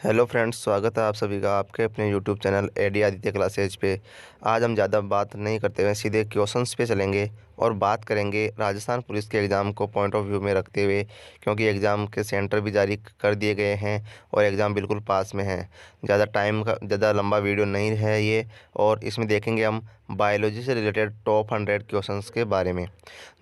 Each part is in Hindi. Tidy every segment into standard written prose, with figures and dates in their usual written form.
हेलो फ्रेंड्स, स्वागत है आप सभी का आपके अपने YouTube channel AD Aditya classes पे। आज हम ज़्यादा बात नहीं करते हुए सीधे क्वेश्चंस पे चलेंगे और बात करेंगे राजस्थान पुलिस के एग्ज़ाम को पॉइंट ऑफ व्यू में रखते हुए, क्योंकि एग्ज़ाम के सेंटर भी जारी कर दिए गए हैं और एग्ज़ाम बिल्कुल पास में है। ज़्यादा लंबा वीडियो नहीं है ये, और इसमें देखेंगे हम बायोलॉजी से रिलेटेड टॉप 100 क्वेश्चंस के बारे में।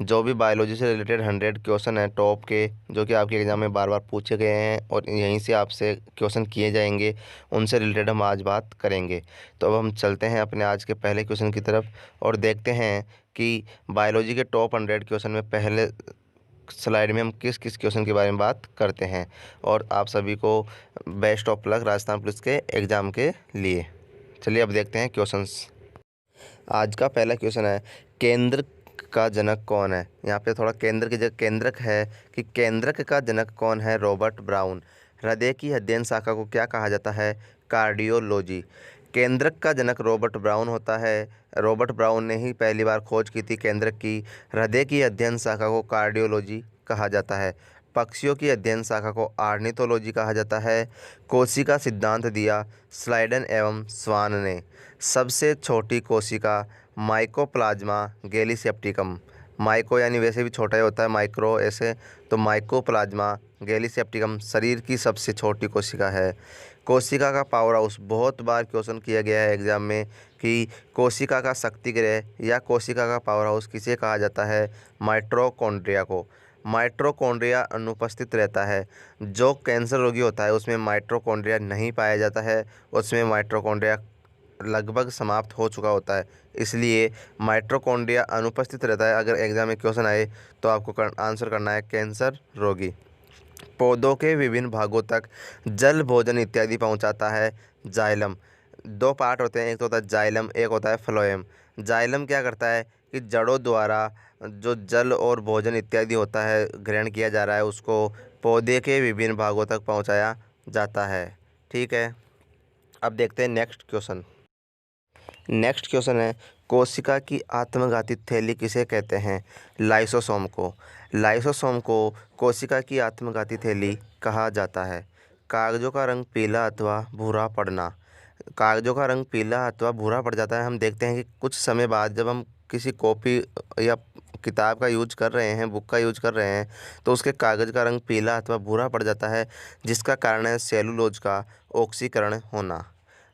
जो भी बायोलॉजी से रिलेटेड 100 क्वेश्चन हैं टॉप के, जो कि आपके एग्ज़ाम में बार बार पूछे गए हैं और यहीं से आपसे क्वेश्चन किए जाएंगे, उनसे रिलेटेड हम आज बात करेंगे। तो अब हम चलते हैं अपने आज के पहले क्वेश्चन की तरफ और देखते हैं कि बायोलॉजी के टॉप 100 क्वेश्चन में पहले स्लाइड में हम किस किस क्वेश्चन के बारे में बात करते हैं। और आप सभी को best of luck Rajasthan police के एग्ज़ाम के लिए। चलिए अब देखते हैं क्वेश्चंस। आज का पहला क्वेश्चन है, केंद्र का जनक कौन है। यहाँ पे थोड़ा केंद्र की जगह केंद्रक है कि केंद्रक का जनक कौन है। Robert brown. हृदय की अध्ययन शाखा को क्या कहा जाता है। कार्डियोलॉजी। केंद्रक का जनक रॉबर्ट ब्राउन होता है। रॉबर्ट ब्राउन ने ही पहली बार खोज की थी केंद्रक की। हृदय की अध्ययन शाखा को कार्डियोलॉजी कहा जाता है। पक्षियों की अध्ययन शाखा को आर्निथोलॉजी कहा जाता है। कोशिका सिद्धांत दिया स्लाइडन एवं स्वान ने। सबसे छोटी कोशिका माइकोप्लाज्मा गैलीसेप्टिकम। माइको यानी वैसे भी छोटा ही होता है, माइक्रो ऐसे, तो माइकोप्लाज्मा गैलीसेप्टिकम शरीर की सबसे छोटी कोशिका है। कोशिका का पावर हाउस बहुत बार क्वेश्चन किया गया है एग्जाम में कि कोशिका का शक्ति गृह या कोशिका का पावर हाउस किसे कहा जाता है। माइटोकॉन्ड्रिया को। माइटोकॉन्ड्रिया अनुपस्थित रहता है। जो कैंसर रोगी होता है उसमें माइटोकॉन्ड्रिया नहीं पाया जाता है, उसमें माइटोकॉन्ड्रिया लगभग समाप्त हो चुका होता है, इसलिए माइटोकॉन्ड्रिया अनुपस्थित रहता है। अगर एग्जाम में क्वेश्चन आए तो आपको आंसर करना है कैंसर रोगी। पौधों के विभिन्न भागों तक जल, भोजन इत्यादि पहुंचाता है जाइलम। दो पार्ट होते हैं, एक तो होता है जाइलम, एक होता है फ्लोएम। जाइलम क्या करता है कि जड़ों द्वारा जो जल और भोजन इत्यादि होता है ग्रहण किया जा रहा है, उसको पौधे के विभिन्न भागों तक पहुंचाया जाता है। ठीक है, अब देखते हैं नेक्स्ट क्वेश्चन। नेक्स्ट क्वेश्चन है, कोशिका की आत्मघाती थैली किसे कहते हैं। लाइसोसोम को। लाइसोसोम को कोशिका की आत्मघाती थैली कहा जाता है। कागजों का रंग पीला अथवा भूरा पड़ना। कागजों का रंग पीला अथवा भूरा पड़ जाता है। हम देखते हैं कि कुछ समय बाद जब हम किसी कॉपी या किताब का यूज कर रहे हैं, बुक का यूज कर रहे हैं, तो उसके कागज़ का रंग पीला अथवा भूरा पड़ जाता है, जिसका कारण है सेलुलोज का ऑक्सीकरण होना।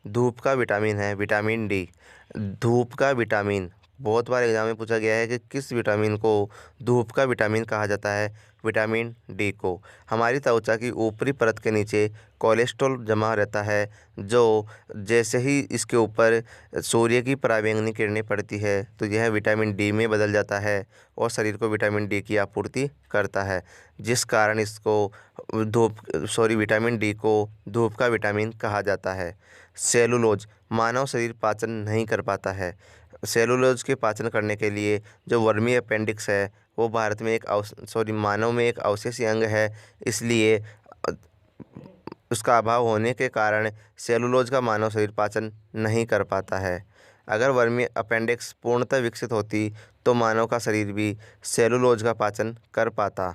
धूप का विटामिन है विटामिन डी। धूप का विटामिन बहुत बार एग्जाम में पूछा गया है कि किस विटामिन को धूप का विटामिन कहा जाता है। विटामिन डी को। हमारी त्वचा की ऊपरी परत के नीचे कोलेस्ट्रॉल जमा रहता है, जो जैसे ही इसके ऊपर सूर्य की पराबैंगनी किरणें पड़ती है तो यह विटामिन डी में बदल जाता है और शरीर को विटामिन डी की आपूर्ति करता है, जिस कारण इसको विटामिन डी को धूप का विटामिन कहा जाता है। सेलुलोज। मानव शरीर पाचन नहीं कर पाता है। सेलुलोज के पाचन करने के लिए जो वर्मी अपेंडिक्स है वो भारत में मानव में एक अवशेषीय अंग है, इसलिए उसका अभाव होने के कारण सेलुलोज का मानव शरीर पाचन नहीं कर पाता है। अगर वर्मी अपेंडिक्स पूर्णतः विकसित होती तो मानव का शरीर भी सेलुलोज का पाचन कर पाता।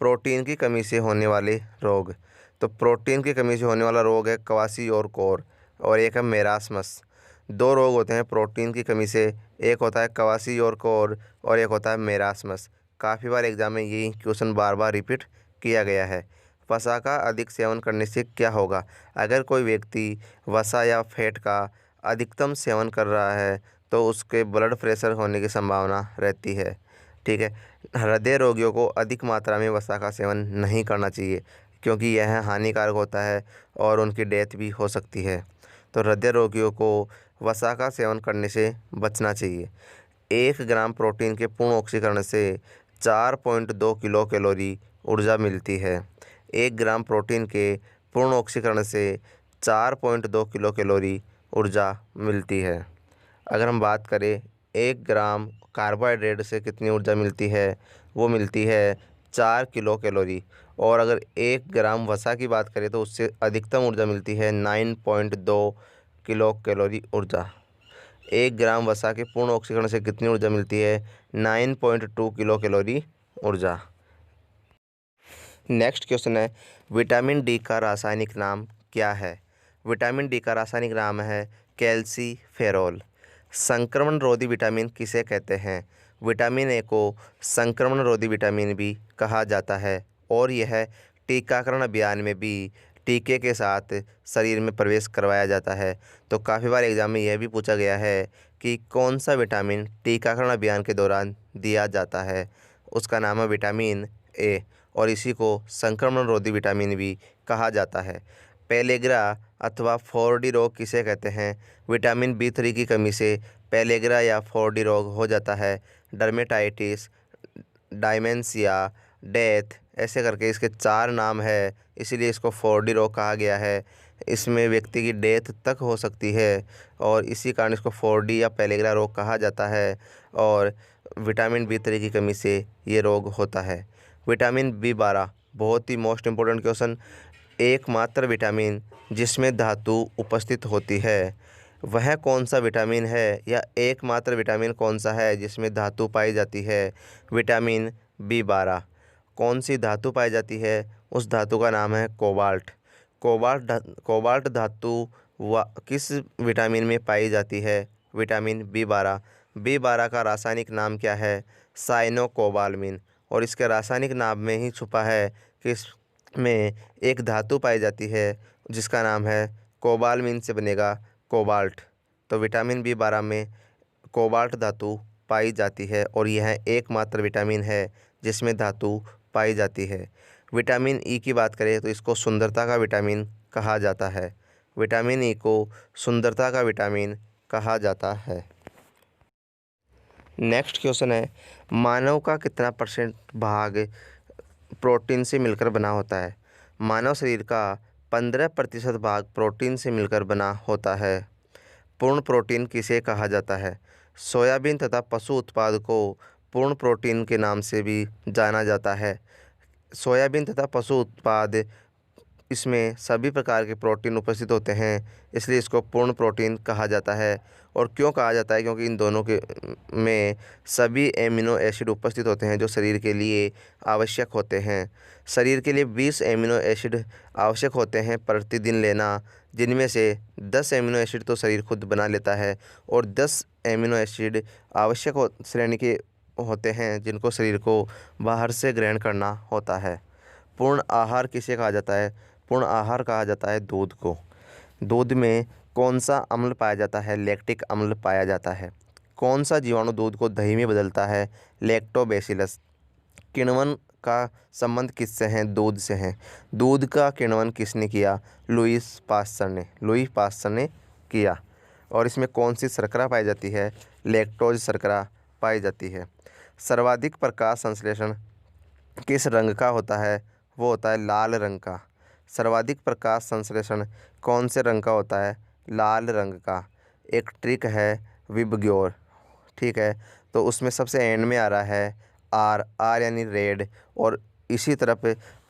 प्रोटीन की कमी से होने वाले रोग। तो प्रोटीन की कमी से होने वाला रोग है क्वासियोरकोर और एक है मेरास्मस। दो रोग होते हैं प्रोटीन की कमी से, एक होता है क्वासियोरकोर और एक होता है मेरास्मस। काफ़ी बार एग्जाम में यही क्वेश्चन बार बार रिपीट किया गया है। वसा का अधिक सेवन करने से क्या होगा। अगर कोई व्यक्ति वसा या फैट का अधिकतम सेवन कर रहा है तो उसके ब्लड प्रेशर होने की संभावना रहती है। ठीक है, हृदय रोगियों को अधिक मात्रा में वसा का सेवन नहीं करना चाहिए, क्योंकि यह हानिकारक होता है और उनकी डेथ भी हो सकती है। तो हृदय रोगियों को वसा का सेवन करने से बचना चाहिए। 1 ग्राम प्रोटीन के पूर्ण ऑक्सीकरण से 4.2 किलो कैलोरी ऊर्जा मिलती है। 1 ग्राम प्रोटीन के पूर्ण ऑक्सीकरण से 4.2 किलो कैलोरी ऊर्जा मिलती है। अगर हम बात करें 1 ग्राम कार्बोहाइड्रेट से कितनी ऊर्जा मिलती है, वो मिलती है 4 किलो कैलोरी। और अगर 1 ग्राम वसा की बात करें तो उससे अधिकतम ऊर्जा मिलती है 9.2 किलो कैलोरी ऊर्जा। 1 ग्राम वसा के पूर्ण ऑक्सीकरण से कितनी ऊर्जा मिलती है, 9.2 किलो कैलोरी ऊर्जा। नेक्स्ट क्वेश्चन है, विटामिन डी का रासायनिक नाम क्या है? विटामिन डी का रासायनिक नाम है कैल्सीफेरॉल। संक्रमण रोधी विटामिन किसे कहते हैं? विटामिन ए को संक्रमण रोधी विटामिन भी कहा जाता है और यह टीकाकरण अभियान में भी टीके के साथ शरीर में प्रवेश करवाया जाता है। तो काफ़ी बार एग्जाम में यह भी पूछा गया है कि कौन सा विटामिन टीकाकरण अभियान के दौरान दिया जाता है? उसका नाम है विटामिन ए और इसी को संक्रमण रोधी विटामिन भी कहा जाता है। पेलेग्रा अथवा 4D रोग किसे कहते हैं? विटामिन B3 की कमी से पेलेग्रा या 4D रोग हो जाता है। डर्मेटाइटिस, डायमेंशिया, डेथ, ऐसे करके इसके 4 नाम है, इसीलिए इसको 4D रोग कहा गया है। इसमें व्यक्ति की डेथ तक हो सकती है और इसी कारण इसको 4D या पेलेग्रा रोग कहा जाता है और विटामिन B3 की कमी से ये रोग होता है। विटामिन B12 बहुत ही मोस्ट इम्पोर्टेंट क्वेश्चन। एकमात्र विटामिन जिसमें धातु उपस्थित होती है, वह कौन सा विटामिन है या एकमात्र विटामिन कौन सा है जिसमें धातु पाई जाती है? Vitamin B12। कौन सी धातु पाई जाती है? उस धातु का नाम है कोबाल्ट। कोबाल्ट धातु किस विटामिन में पाई जाती है? Vitamin B12। B12 का रासायनिक नाम क्या है? साइनोकोबालमिन। और इसके रासायनिक नाम में ही छुपा है कि इसमें एक धातु पाई जाती है जिसका नाम है कोबालमिन से बनेगा कोबाल्ट। तो विटामिन B12 में कोबाल्ट धातु पाई जाती है और यह एकमात्र विटामिन है जिसमें धातु पाई जाती है। विटामिन ई की बात करें तो इसको सुंदरता का विटामिन कहा जाता है। विटामिन ई को सुंदरता का विटामिन कहा जाता है। नेक्स्ट क्वेश्चन है, मानव का कितना परसेंट भाग प्रोटीन से मिलकर बना होता है? मानव शरीर का 15% भाग प्रोटीन से मिलकर बना होता है। पूर्ण प्रोटीन किसे कहा जाता है? सोयाबीन तथा पशु उत्पाद को पूर्ण प्रोटीन के नाम से भी जाना जाता है। सोयाबीन तथा पशु उत्पाद, इसमें सभी प्रकार के प्रोटीन उपस्थित होते हैं, इसलिए इसको पूर्ण प्रोटीन कहा जाता है। और क्यों कहा जाता है? क्योंकि इन दोनों के में सभी एमिनो एसिड उपस्थित होते हैं जो शरीर के लिए आवश्यक होते हैं। शरीर के लिए 20 एमिनो एसिड आवश्यक होते हैं प्रतिदिन लेना, जिनमें से 10 एमिनो एसिड तो शरीर खुद बना लेता है और 10 एमिनो एसिड आवश्यक श्रेणी के होते हैं जिनको शरीर को बाहर से ग्रहण करना होता है। पूर्ण आहार किसे कहा जाता है? पूर्ण आहार कहा जाता है दूध को। दूध में कौन सा अम्ल पाया जाता है? लैक्टिक अम्ल पाया जाता है। कौन सा जीवाणु दूध को दही में बदलता है? लैक्टोबैसिलस। किण्वन का संबंध किससे है? दूध से है। दूध का किण्वन किसने किया? लुईस पास्चर ने किया। और इसमें कौन सी शर्करा पाई जाती है? लैक्टोज शर्करा पाई जाती है। सर्वाधिक प्रकाश संश्लेषण किस रंग का होता है? वो होता है लाल रंग का। सर्वाधिक प्रकाश संश्लेषण कौन से रंग का होता है? लाल रंग का। एक ट्रिक है विबग्योर, ठीक है, तो उसमें सबसे एंड में आ रहा है आर यानी रेड, और इसी तरफ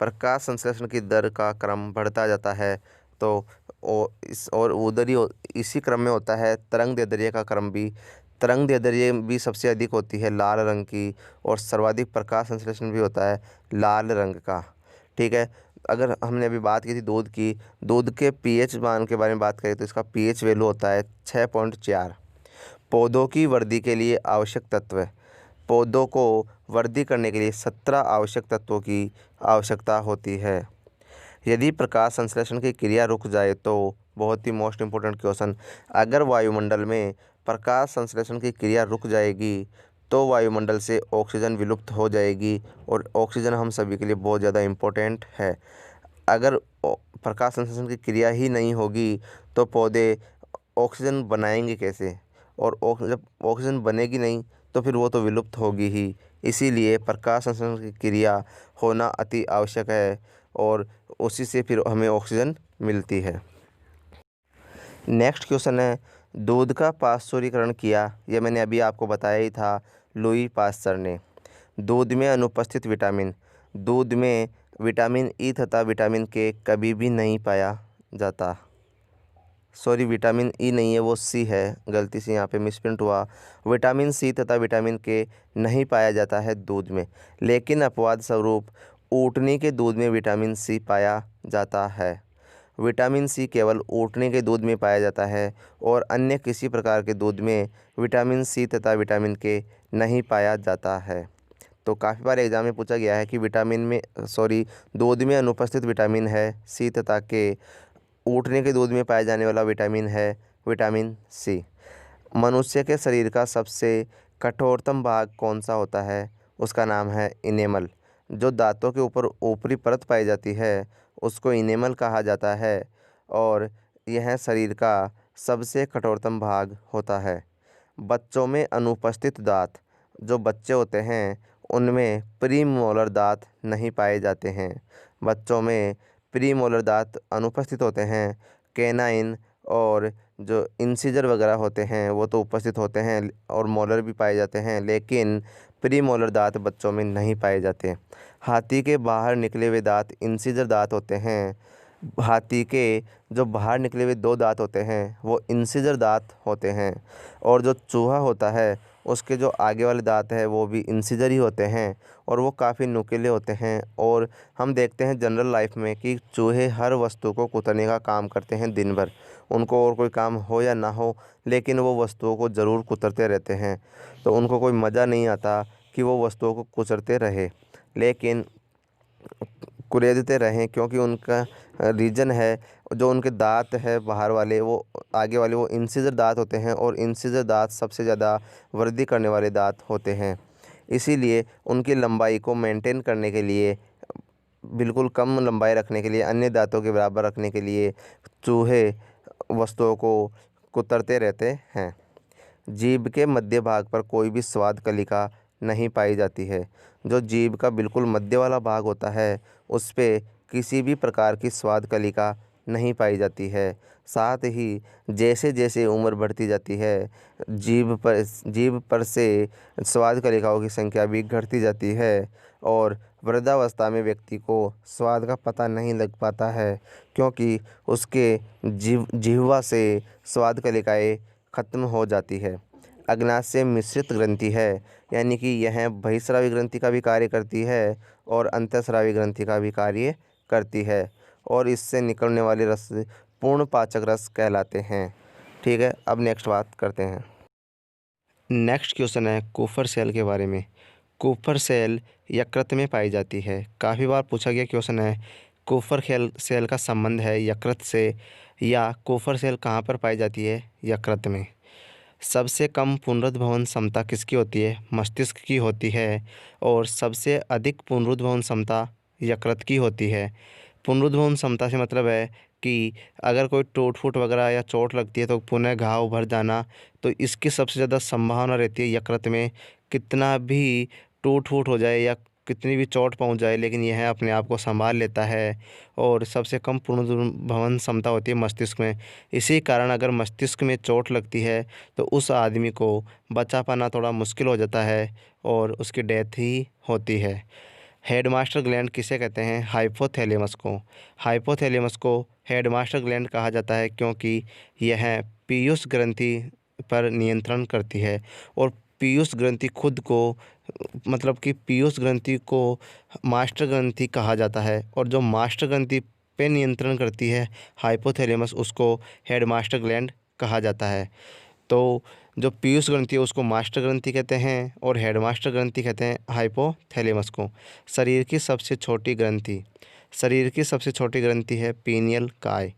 प्रकाश संश्लेषण की दर का क्रम बढ़ता जाता है। तो और उधर ही इसी क्रम में होता है तरंग दैर्ध्य का क्रम भी। तरंग दैर्ध्य भी सबसे अधिक होती है लाल रंग की और सर्वाधिक प्रकाश संश्लेषण भी होता है लाल रंग का, ठीक है। अगर हमने अभी बात की थी दूध की, दूध के पीएच मान के बारे में बात करें तो इसका पीएच वैल्यू होता है 6.4। पौधों की वृद्धि के लिए आवश्यक तत्व, पौधों को वृद्धि करने के लिए 17 आवश्यक तत्वों की आवश्यकता होती है। यदि प्रकाश संश्लेषण की क्रिया रुक जाए तो, बहुत ही मोस्ट इम्पोर्टेंट क्वेश्चन, अगर वायुमंडल में प्रकाश संश्लेषण की क्रिया रुक जाएगी तो वायुमंडल से ऑक्सीजन विलुप्त हो जाएगी और ऑक्सीजन हम सभी के लिए बहुत ज़्यादा इम्पोर्टेंट है। अगर प्रकाश संश्लेषण की क्रिया ही नहीं होगी तो पौधे ऑक्सीजन बनाएंगे कैसे? और जब ऑक्सीजन बनेगी नहीं तो फिर वो तो विलुप्त होगी ही। इसीलिए प्रकाश संश्लेषण की क्रिया होना अति आवश्यक है और उसी से फिर हमें ऑक्सीजन मिलती है। नेक्स्ट क्वेश्चन है, दूध का पाश्चुरीकरण किया, यह मैंने अभी आपको बताया ही था, लुई पास्चर ने। दूध में अनुपस्थित विटामिन, दूध में विटामिन ई तथा विटामिन के कभी भी नहीं पाया जाता। सॉरी, विटामिन ई नहीं है, वो सी है, गलती से यहाँ पे मिसप्रिंट हुआ। विटामिन सी तथा विटामिन के नहीं पाया जाता है दूध में, लेकिन अपवाद स्वरूप ऊँटनी के दूध में विटामिन सी पाया जाता है। विटामिन सी केवल ऊँटनी के दूध में पाया जाता है और अन्य किसी प्रकार के दूध में विटामिन सी तथा विटामिन के नहीं पाया जाता है। तो काफ़ी बार एग्जाम में पूछा गया है कि दूध में अनुपस्थित विटामिन है सी तथा के, ऊँटनी के दूध में पाए जाने वाला विटामिन है विटामिन सी। मनुष्य के शरीर का सबसे कठोरतम भाग कौन सा होता है? उसका नाम है इनेमल। जो दांतों के ऊपर ऊपरी परत पाई जाती है उसको इनेमल कहा जाता है और यह शरीर का सबसे कठोरतम भाग होता है। बच्चों में अनुपस्थित दांत, जो बच्चे होते हैं उनमें प्रीमोलर दांत नहीं पाए जाते हैं। बच्चों में प्रीमोलर दांत अनुपस्थित होते हैं। कैनाइन और जो इंसिजर वगैरह होते हैं वो तो उपस्थित होते हैं और मोलर भी पाए जाते हैं, लेकिन प्रीमोलर दांत बच्चों में नहीं पाए जाते। हाथी के बाहर निकले हुए दांत इंसिजर दांत होते हैं। हाथी के जो बाहर निकले हुए 2 दांत होते हैं वो इंसिजर दांत होते हैं और जो चूहा होता है उसके जो आगे वाले दांत है वो भी इंसिजर ही होते हैं और वो काफ़ी नुकीले होते हैं। और हम देखते हैं जनरल लाइफ में कि चूहे हर वस्तु को कुतरने का काम करते हैं दिन भर, उनको और कोई काम हो या ना हो लेकिन वो वस्तुओं को ज़रूर कुतरते रहते हैं। तो उनको कोई मज़ा नहीं आता कि वो वस्तुओं को कुचलते रहे, लेकिन कुरेदते रहें, क्योंकि उनका रीज़न है जो उनके दांत है बाहर वाले, वो आगे वाले वो इंसिजर दांत होते हैं और इंसिजर दांत सबसे ज़्यादा वृद्धि करने वाले दांत होते हैं। इसीलिए उनकी लंबाई को मेंटेन करने के लिए, बिल्कुल कम लंबाई रखने के लिए, अन्य दांतों के बराबर रखने के लिए चूहे वस्तुओं को कुतरते रहते हैं। जीभ के मध्य भाग पर कोई भी स्वाद कलिका नहीं पाई जाती है। जो जीभ का बिल्कुल मध्य वाला भाग होता है उस पे किसी भी प्रकार की स्वाद कलिका नहीं पाई जाती है। साथ ही जैसे जैसे उम्र बढ़ती जाती है जीभ पर से स्वाद कलिकाओं की संख्या भी घटती जाती है और वृद्धावस्था में व्यक्ति को स्वाद का पता नहीं लग पाता है, क्योंकि उसके जिह्वा से स्वाद कलिकाएँ खत्म हो जाती है। अग्नाशय मिश्रित ग्रंथि है, यानी कि यह बहिस्रावी ग्रंथि का भी कार्य करती है और अंतःस्रावी ग्रंथि का भी कार्य करती है और इससे निकलने वाले रस पूर्ण पाचक रस कहलाते हैं। ठीक है, अब नेक्स्ट बात करते हैं। नेक्स्ट क्वेश्चन है कुफर सेल के बारे में। कुफर सेल यकृत में पाई जाती है। काफ़ी बार पूछा गया क्वेश्चन है, कुफर सेल का संबंध है यकृत से, या कुफर सेल कहाँ पर पाई जाती है? यकृत में। सबसे कम पुनरुद्भवन क्षमता किसकी होती है? मस्तिष्क की होती है और सबसे अधिक पुनरुद्भवन क्षमता यकृत की होती है। पुनरुद्भवन क्षमता से मतलब है कि अगर कोई टूट फूट वगैरह या चोट लगती है तो पुनः घाव भर जाना, तो इसकी सबसे ज़्यादा संभावना रहती है यकृत में। कितना भी टूट फूट हो जाए या कितनी भी चोट पहुंच जाए, लेकिन यह अपने आप को संभाल लेता है और सबसे कम पुनर्भवन क्षमता होती है मस्तिष्क में। इसी कारण अगर मस्तिष्क में चोट लगती है तो उस आदमी को बचा पाना थोड़ा मुश्किल हो जाता है और उसकी डेथ ही होती है। हेडमास्टर ग्लैंड किसे कहते हैं? हाइपोथैलेमस को। हाइपोथैलेमस को हेडमास्टर ग्लैंड कहा जाता है क्योंकि यह पीयूष ग्रंथि पर नियंत्रण करती है और पीयूष ग्रंथि खुद को, मतलब कि पीयूष ग्रंथि को मास्टर ग्रंथि कहा जाता है और जो मास्टर ग्रंथि पे नियंत्रण करती है हाइपोथैलेमस, उसको हेडमास्टर ग्लैंड कहा जाता है। तो जो पीयूष ग्रंथि है उसको मास्टर ग्रंथि कहते हैं और हेडमास्टर ग्रंथि कहते हैं हाइपोथैलेमस को। शरीर की सबसे छोटी ग्रंथि, शरीर की सबसे छोटी ग्रंथि है पीनियल काय।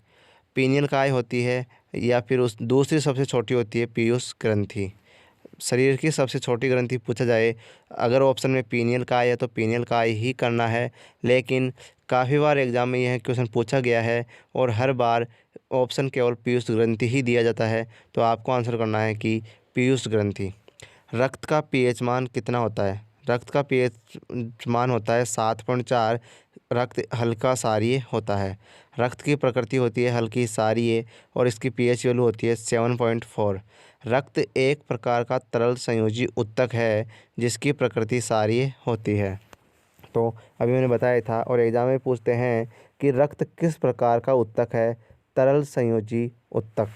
पीनियल काय होती है या फिर उस दूसरी सबसे छोटी होती है पीयूष ग्रंथि। शरीर की सबसे छोटी ग्रंथि पूछा जाए, अगर ऑप्शन में पीनियल काय है तो पीनियल काय ही करना है, लेकिन काफ़ी बार एग्ज़ाम में यह क्वेश्चन पूछा गया है और हर बार ऑप्शन केवल पीयूष ग्रंथि ही दिया जाता है, तो आपको आंसर करना है कि पीयूष ग्रंथि। रक्त का पीएच मान कितना होता है? रक्त का पीएच मान होता है 7.4। रक्त हल्का क्षारीय होता है। रक्त की प्रकृति होती है हल्की क्षारीय और इसकी पीएच वैल्यू होती है 7.4। रक्त एक प्रकार का तरल संयोजी उत्तक है जिसकी प्रकृति क्षारीय होती है। तो अभी मैंने बताया था और एग्जाम में पूछते हैं कि रक्त किस प्रकार का उत्तक है? तरल संयोजी उत्तक।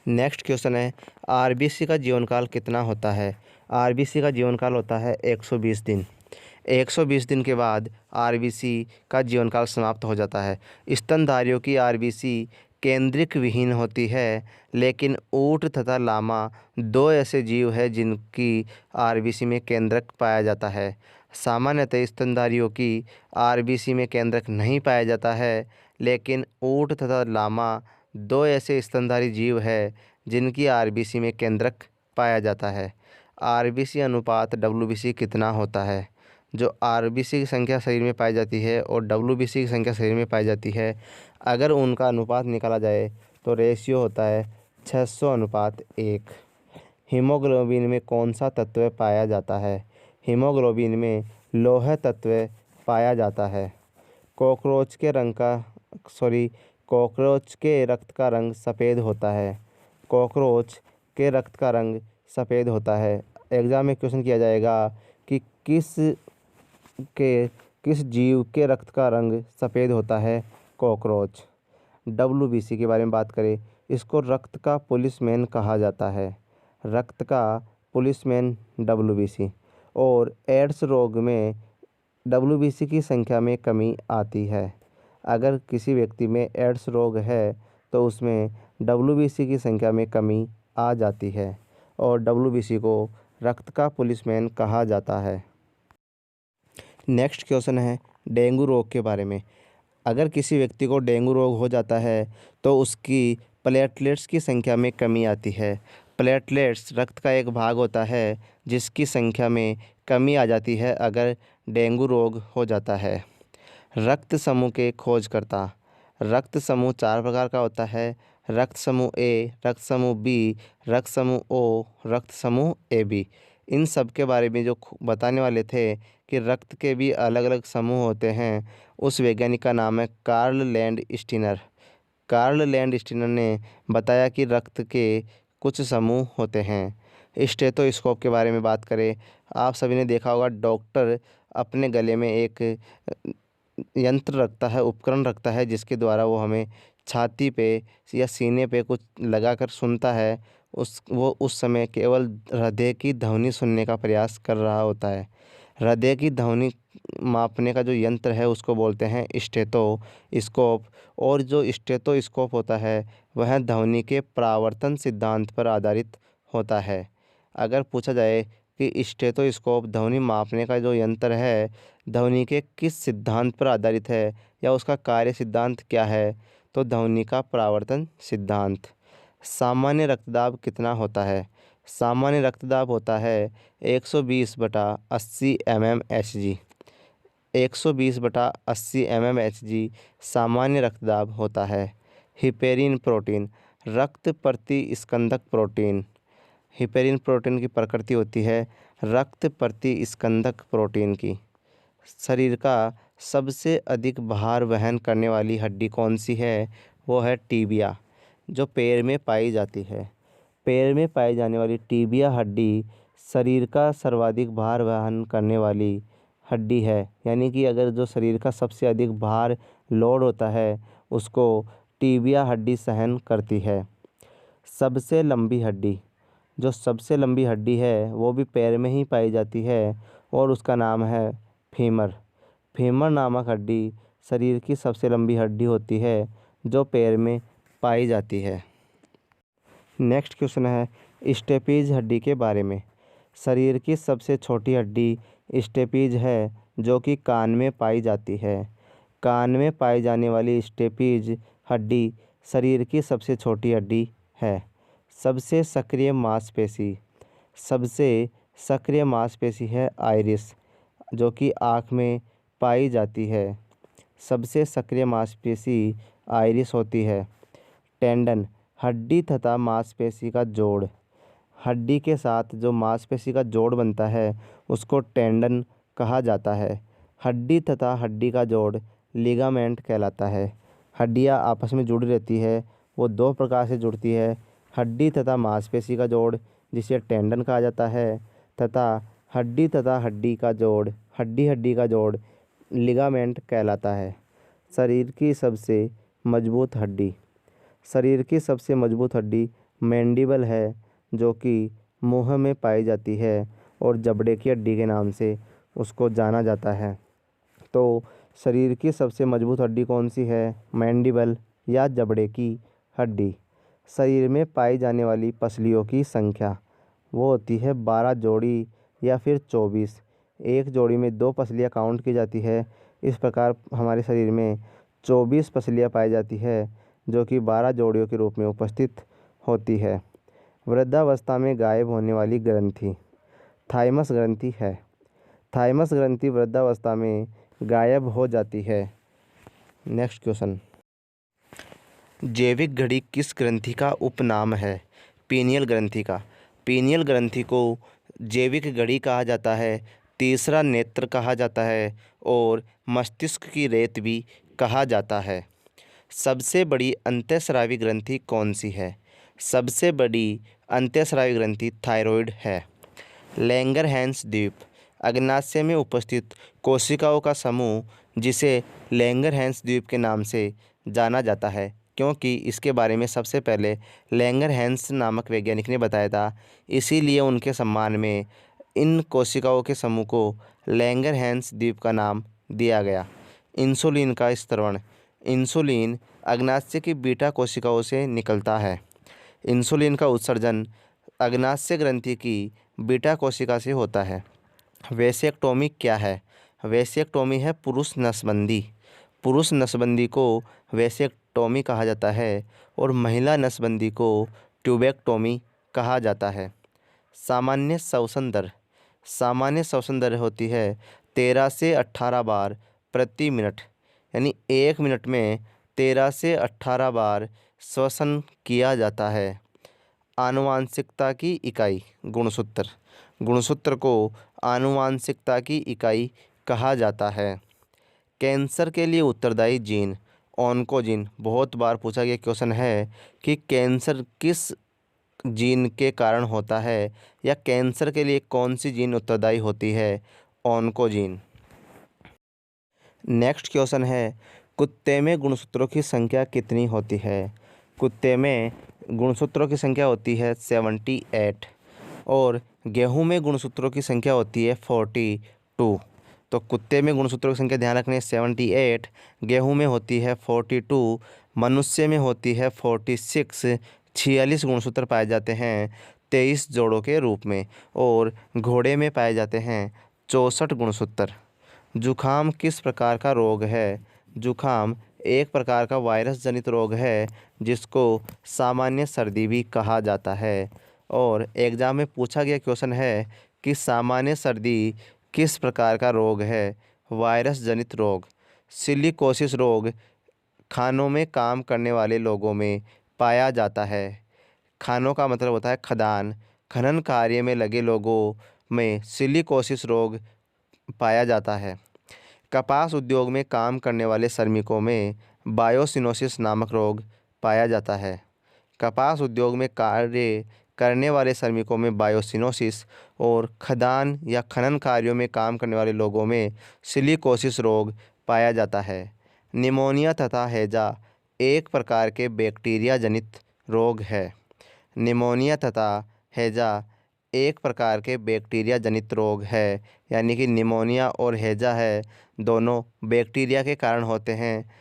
नेक्स्ट क्वेश्चन है, आरबीसी का जीवनकाल कितना होता है? आरबीसी का जीवनकाल होता है 120 दिन। 120 दिन के बाद आरबीसी का जीवनकाल समाप्त हो जाता है। स्तनधारियों की आरबीसी केंद्रक विहीन होती है, लेकिन ऊँट तथा लामा दो ऐसे जीव हैं जिनकी आरबीसी में केंद्रक पाया जाता है। सामान्यतः स्तनधारियों की आरबीसी में केंद्रक नहीं पाया जाता है, लेकिन ऊँट तथा लामा दो ऐसे स्तनधारी जीव हैं जिनकी आरबीसी में केंद्रक पाया जाता है। आरबीसी अनुपात डब्ल्यूबीसी कितना होता है? जो आरबीसी की संख्या शरीर में पाई जाती है और डब्ल्यूबीसी की संख्या शरीर में पाई जाती है, अगर उनका अनुपात निकाला जाए तो रेशियो होता है 600:1। हीमोग्लोबिन में कौन सा तत्व पाया जाता है? हीमोग्लोबिन में लौह तत्व पाया जाता है। कॉकरोच के रक्त का रंग सफ़ेद होता है। कॉकरोच के रक्त का रंग सफ़ेद होता है। एग्ज़ाम में क्वेश्चन किया जाएगा कि किस जीव के रक्त का रंग सफ़ेद होता है? कॉकरोच। डब्ल्यूबीसी के बारे में बात करें, इसको रक्त का पुलिसमैन कहा जाता है। रक्त का पुलिसमैन डब्ल्यूबीसी। और एड्स रोग में डब्ल्यूबीसी की संख्या में कमी आती है। अगर किसी व्यक्ति में एड्स रोग है तो उसमें डब्ल्यूबीसी की संख्या में कमी आ जाती है और डब्ल्यूबीसी को रक्त का पुलिसमैन कहा जाता है। नेक्स्ट क्वेश्चन है डेंगू रोग के बारे में। अगर किसी व्यक्ति को डेंगू रोग हो जाता है तो उसकी प्लेटलेट्स की संख्या में कमी आती है। प्लेटलेट्स रक्त का एक भाग होता है जिसकी संख्या में कमी आ जाती है अगर डेंगू रोग हो जाता है। रक्त समूह के खोजकर्ता। रक्त समूह 4 प्रकार का होता है: रक्त समूह ए, रक्त समूह बी, रक्त समूह ओ, रक्त समूह ए बी। इन सब के बारे में जो बताने वाले थे कि रक्त के भी अलग अलग समूह होते हैं, उस वैज्ञानिक का नाम है कार्ल लैंडस्टीनर। कार्ल लैंडस्टीनर ने बताया कि रक्त के कुछ समूह होते हैं। स्टेथोस्कोप के बारे में बात करें, आप सभी ने देखा होगा डॉक्टर अपने गले में एक यंत्र रखता है, उपकरण रखता है, जिसके द्वारा वो हमें छाती पे या सीने पे कुछ लगाकर सुनता है। वो उस समय केवल हृदय की ध्वनि सुनने का प्रयास कर रहा होता है। हृदय की ध्वनि मापने का जो यंत्र है उसको बोलते हैं स्टेथोस्कोप। और जो स्टेथोस्कोप होता है वह ध्वनि के परावर्तन सिद्धांत पर आधारित होता है। अगर पूछा जाए कि स्टेथोस्कोप ध्वनि मापने का जो यंत्र है ध्वनि के किस सिद्धांत पर आधारित है या उसका कार्य सिद्धांत क्या है, तो ध्वनि का परावर्तन सिद्धांत। सामान्य रक्तदाब कितना होता है? सामान्य रक्तदाब होता है 120/80 mmHg। 120/80 mmHg सामान्य रक्तदाब होता है। हिपेरिन प्रोटीन, रक्त प्रतिस्कंदक प्रोटीन। हिपेरिन प्रोटीन की प्रकृति होती है रक्त प्रतिस्कंदक प्रोटीन की। शरीर का सबसे अधिक भार वहन करने वाली हड्डी कौन सी है? वो है टीबिया, जो पैर में पाई जाती है। पैर में पाई जाने वाली टीबिया हड्डी शरीर का सर्वाधिक भार वहन करने वाली हड्डी है। यानी कि अगर जो शरीर का सबसे अधिक भार लोड होता है उसको टीबिया हड्डी सहन करती है। सबसे लंबी हड्डी, जो सबसे लंबी हड्डी है वो भी पैर में ही पाई जाती है और उसका नाम है फीमर। फीमर नामक हड्डी शरीर की सबसे लंबी हड्डी होती है जो पैर में पाई जाती है। नेक्स्ट क्वेश्चन है स्टेपीज हड्डी के बारे में। शरीर की सबसे छोटी हड्डी स्टेपीज है जो कि कान में पाई जाती है। कान में पाई जाने वाली स्टेपीज हड्डी शरीर की सबसे छोटी हड्डी है। सबसे सक्रिय मांसपेशी, सबसे सक्रिय मांसपेशी है आइरिस, जो कि आँख में पाई जाती है। सबसे सक्रिय मांसपेशी आइरिस होती है। टेंडन, हड्डी तथा मांसपेशी का जोड़। हड्डी के साथ जो मांसपेशी का जोड़ बनता है उसको टेंडन कहा जाता है। हड्डी तथा हड्डी का जोड़ लिगामेंट कहलाता है। हड्डियाँ आपस में जुड़ी रहती है, वो 2 प्रकार से जुड़ती है, हड्डी तथा मांसपेशी का जोड़ जिसे टेंडन कहा जाता है, तथा हड्डी तथा हड्डी का जोड़, हड्डी का जोड़ लिगामेंट कहलाता है। शरीर की सबसे मजबूत हड्डी, शरीर की सबसे मजबूत हड्डी मैंडिबल है जो कि मुंह में पाई जाती है और जबड़े की हड्डी के नाम से उसको जाना जाता है। तो शरीर की सबसे मजबूत हड्डी कौन सी है? मैंडिबल या जबड़े की हड्डी। शरीर में पाई जाने वाली पसलियों की संख्या वो होती है 12 जोड़ी या फिर 24। एक जोड़ी में 2 पसलियाँ काउंट की जाती है। इस प्रकार हमारे शरीर में 24 पसलियाँ पाई जाती है जो कि 12 जोड़ियों के रूप में उपस्थित होती है। वृद्धावस्था में गायब होने वाली ग्रंथि थाइमस ग्रंथि है। थाइमस ग्रंथि वृद्धावस्था में गायब हो जाती है। नेक्स्ट क्वेश्चन, जैविक घड़ी किस ग्रंथि का उपनाम है? पीनियल ग्रंथि का। पीनियल ग्रंथि को जैविक घड़ी कहा जाता है, तीसरा नेत्र कहा जाता है और मस्तिष्क की रेत भी कहा जाता है। सबसे बड़ी अंतःस्रावी ग्रंथि कौन सी है? सबसे बड़ी अंतःस्रावी ग्रंथि थायराइड है। लैंगरहैंस द्वीप अग्न्याशय में उपस्थित कोशिकाओं का समूह जिसे लैंगरहैंस द्वीप के नाम से जाना जाता है, क्योंकि इसके बारे में सबसे पहले लैंगरहैंस नामक वैज्ञानिक ने बताया था। इसीलिए उनके सम्मान में इन कोशिकाओं के समूह को लैंगरहैंस द्वीप का नाम दिया गया। इंसुलिन का स्त्रवण। इंसुलिन अग्न्याशय की बीटा कोशिकाओं से निकलता है। इंसुलिन का उत्सर्जन अग्न्याशय ग्रंथि की बीटा कोशिका से होता है। वैसेक्टोमी क्या है? वैसेक्टोमी है पुरुष नसबंदी। पुरुष नसबंदी को वैसेक्टोमी कहा जाता है और महिला नसबंदी को ट्यूबेक्टोमी कहा जाता है। सामान्य श्वसन दर। सामान्य श्वसन दर होती है 13 से 18 बार प्रति मिनट, यानी 1 मिनट में 13 से 18 बार श्वसन किया जाता है। आनुवांशिकता की इकाई गुणसूत्र। गुणसूत्र को आनुवांशिकता की इकाई कहा जाता है। कैंसर के लिए उत्तरदायी जीन ऑन्कोजीन। बहुत बार पूछा गया क्वेश्चन है कि कैंसर किस जीन के कारण होता है या कैंसर के लिए कौन सी जीन उत्तरदायी होती है? ऑन्कोजीन। नेक्स्ट क्वेश्चन है, कुत्ते में गुणसूत्रों की संख्या कितनी होती है? कुत्ते में गुणसूत्रों की संख्या होती है 78 और गेहूं में गुणसूत्रों की संख्या होती है 42। तो कुत्ते में गुणसूत्रों की संख्या ध्यान रखने 78, गेहूं में होती है 42, मनुष्य में होती है 46। 46 गुणसूत्र पाए जाते हैं 23 जोड़ों के रूप में और घोड़े में पाए जाते हैं 64 गुणसूत्र। जुखाम किस प्रकार का रोग है? जुखाम एक प्रकार का वायरस जनित रोग है जिसको सामान्य सर्दी भी कहा जाता है। और एग्जाम में पूछा गया क्वेश्चन है कि सामान्य सर्दी किस प्रकार का रोग है? वायरस जनित रोग। सिलिकोसिस रोग खानों में काम करने वाले लोगों में पाया जाता है। खानों का मतलब होता है खदान। खनन कार्य में लगे लोगों में सिलिकोसिस रोग पाया जाता है। कपास उद्योग में काम करने वाले श्रमिकों में बायोसिनोसिस नामक रोग पाया जाता है। कपास उद्योग में कार्य करने वाले श्रमिकों में बायोसिनोसिस और खदान या खनन कार्यों में काम करने वाले लोगों में सिलिकोसिस रोग पाया जाता है। निमोनिया तथा हैजा एक प्रकार के बैक्टीरिया जनित रोग है। निमोनिया तथा हैजा एक प्रकार के बैक्टीरिया जनित रोग है, यानी कि निमोनिया और हैजा है दोनों बैक्टीरिया के कारण होते हैं।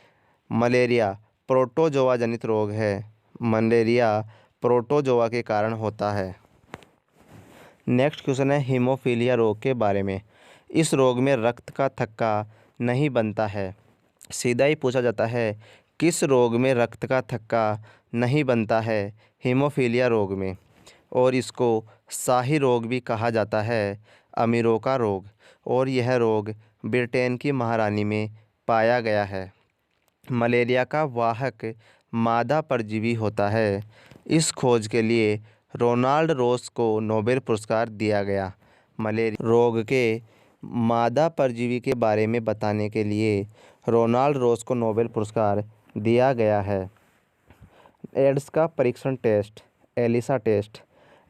मलेरिया प्रोटोजोआ जनित रोग है। मलेरिया प्रोटोजोआ के कारण होता है। नेक्स्ट क्वेश्चन है हीमोफीलिया रोग के बारे में। इस रोग में रक्त का थक्का नहीं बनता है। सीधा ही पूछा जाता है किस रोग में रक्त का थक्का नहीं बनता है? हीमोफीलिया रोग में। और इसको शाही रोग भी कहा जाता है, अमीरों का रोग। और यह रोग ब्रिटेन की महारानी में पाया गया है। मलेरिया का वाहक मादा परजीवी होता है। इस खोज के लिए रोनाल्ड रोस को नोबेल पुरस्कार दिया गया। मलेरिया रोग के मादा परजीवी के बारे में बताने के लिए रोनाल्ड रोस को नोबेल पुरस्कार दिया गया है। एड्स का परीक्षण टेस्ट एलिसा टेस्ट।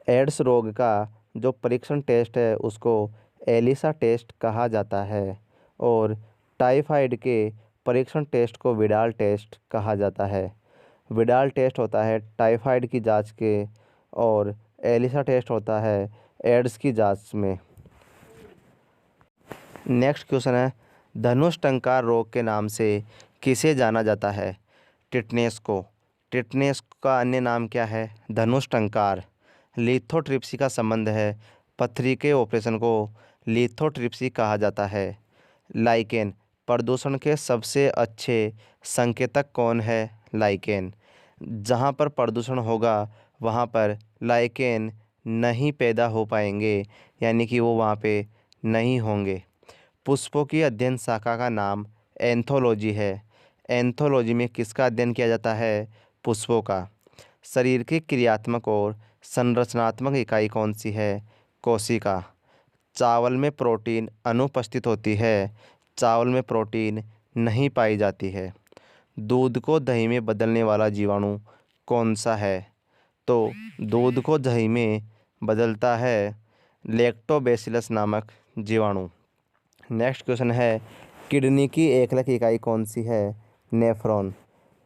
एड्स रोग का जो परीक्षण टेस्ट है उसको एलिसा टेस्ट कहा जाता है। और टाइफाइड के परीक्षण टेस्ट को विडाल टेस्ट कहा जाता है। विडाल टेस्ट होता है टाइफाइड की जांच के और एलिसा टेस्ट होता है एड्स की जांच में। नेक्स्ट क्वेश्चन है, धनुष टंकार रोग के नाम से किसे जाना जाता है? टिटनेस को। टिटनेस का अन्य नाम क्या है? धनुष टंकार। लिथोट्रिप्सी का संबंध है। पथरी के ऑपरेशन को लिथोट्रिप्सी कहा जाता है। लाइकेन। प्रदूषण के सबसे अच्छे संकेतक कौन है? लाइकेन। जहाँ पर प्रदूषण होगा वहाँ पर लाइकेन नहीं पैदा हो पाएंगे, यानी कि वो वहाँ पे नहीं होंगे। पुष्पों की अध्ययन शाखा का नाम एंथोलॉजी है। एंथोलॉजी में किसका अध्ययन किया जाता है? पुष्पों का। शरीर की क्रियात्मक और संरचनात्मक इकाई कौन सी है? कोशिका। चावल में प्रोटीन अनुपस्थित होती है। चावल में प्रोटीन नहीं पाई जाती है। दूध को दही में बदलने वाला जीवाणु कौन सा है? तो दूध को दही में बदलता है लैक्टोबैसिलस नामक जीवाणु। नेक्स्ट क्वेश्चन है, किडनी की एकलक इकाई कौन सी है? नेफ्रॉन।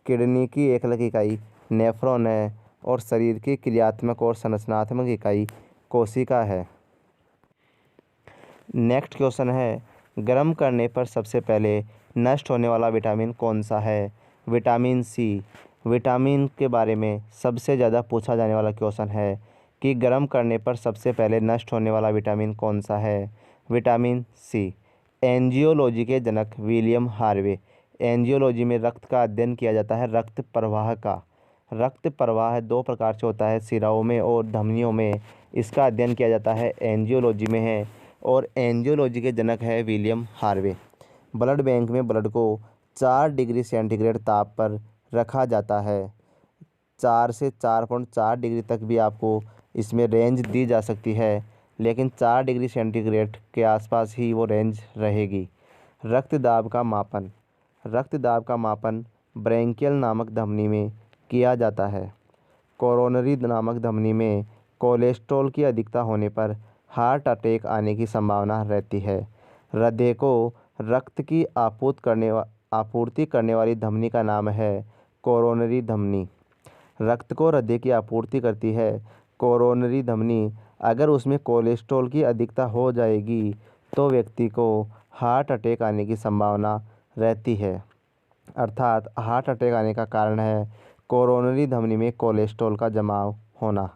किडनी की एकलक इकाई नेफ्रॉन है और शरीर की क्रियात्मक और संरचनात्मक इकाई कोशिका है। नेक्स्ट क्वेश्चन है, गर्म करने पर सबसे पहले नष्ट होने वाला विटामिन कौन सा है? Vitamin C. विटामिन के बारे में सबसे ज़्यादा पूछा जाने वाला क्वेश्चन है कि गर्म करने पर सबसे पहले नष्ट होने वाला विटामिन कौन सा है? Vitamin C. एंजियोलॉजी के जनक विलियम हार्वे। एंजियोलॉजी में रक्त का अध्ययन किया जाता है, रक्त प्रवाह का। रक्त प्रवाह दो प्रकार से होता है, सिराओं में और धमनियों में। इसका अध्ययन किया जाता है एंजियोलॉजी में है और एंजियोलॉजी के जनक है विलियम हार्वे। ब्लड बैंक में ब्लड को 4 डिग्री सेंटीग्रेड ताप पर रखा जाता है। 4 से 4.4 डिग्री तक भी आपको इसमें रेंज दी जा सकती है, लेकिन 4 डिग्री सेंटीग्रेड के आसपास ही वो रेंज रहेगी। रक्तदाब का मापन। रक्तदाब का मापन ब्रैंकियल नामक धमनी में किया जाता है। कोरोनरी नामक धमनी में कोलेस्ट्रॉल की अधिकता होने पर हार्ट अटैक आने की संभावना रहती है। हृदय को रक्त की आपूर्ति करने वाली धमनी का नाम है कोरोनरी धमनी। रक्त को हृदय की आपूर्ति करती है कोरोनरी धमनी। अगर उसमें कोलेस्ट्रॉल की अधिकता हो जाएगी तो व्यक्ति को हार्ट अटैक आने की संभावना रहती है। अर्थात हार्ट अटैक आने का कारण है कोरोनरी धमनी में कोलेस्ट्रॉल का जमाव होना।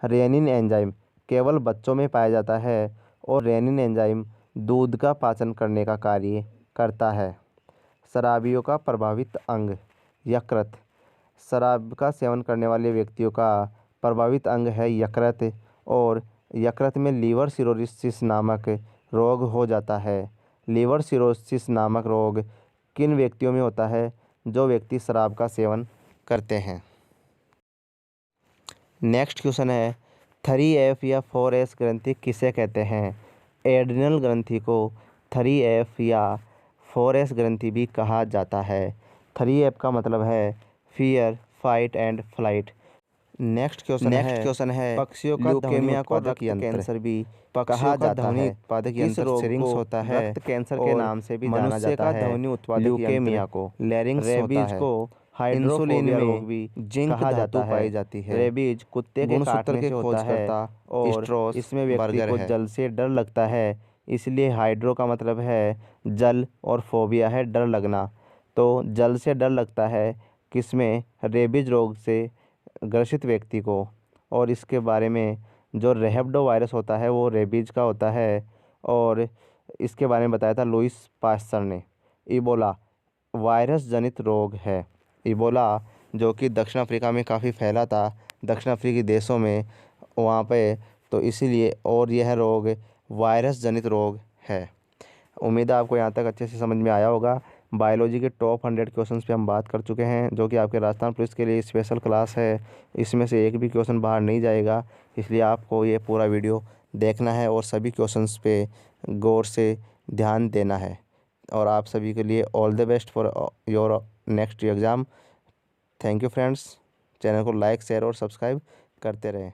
रेनिन एंजाइम केवल बच्चों में पाया जाता है और रेनिन एंजाइम दूध का पाचन करने का कार्य करता है। शराबियों का प्रभावित अंग यकृत। शराब का सेवन करने वाले व्यक्तियों का प्रभावित अंग है यकृत और यकृत में लीवर सिरोसिस नामक रोग हो जाता है। लीवर सिरोसिस नामक रोग किन व्यक्तियों में होता है? जो व्यक्ति शराब का सेवन करते हैं। नेक्स्ट क्वेश्चन है, 3F या 4S ग्रंथि किसे कहते हैं? एड्रिनल ग्रंथि को 3F या 4S ग्रंथि भी कहा जाता है। 3F का मतलब है fear, fight and flight. Next question है पक्षियों का ल्यूकेमिया को रक्त कैंसर भी कहा जाता है। इस रोग को होता है रक्त कैंसर के नाम से भी जाना जाता है। ल्यूकेमिया को रेबीज को हाइड्रोफोबिया रोग भी जिंक धातु पाई जाती है। रेबीज कुत्ते के काटने से होता है और इसमें व्यक्ति को जल से डर लगता है, इसलिए हाइड्रो का मतलब है जल और फोबिया है डर लगना। तो जल से डर लगता है किसमें? रेबीज रोग से ग्रसित व्यक्ति को। और इसके बारे में जो रेहब्डो वायरस होता है वो रेबीज का होता है और इसके बारे में बताया था लुईस पास्चर ने। इबोला वायरस जनित रोग है। इबोला जो कि दक्षिण अफ्रीका में काफ़ी फैला था, दक्षिण अफ्रीकी देशों में वहाँ पे, तो इसीलिए और यह रोग वायरस जनित रोग है। उम्मीद है आपको यहाँ तक अच्छे से समझ में आया होगा। बायोलॉजी के टॉप 100 क्वेश्चंस पे हम बात कर चुके हैं, जो कि आपके राजस्थान पुलिस के लिए स्पेशल क्लास है। इसमें से एक भी क्वेश्चन बाहर नहीं जाएगा, इसलिए आपको ये पूरा वीडियो देखना है और सभी क्वेश्चंस पे गौर से ध्यान देना है। और आप सभी के लिए all the best for your next exam. Thank you friends. Channel को लाइक, शेयर और सब्सक्राइब करते रहें।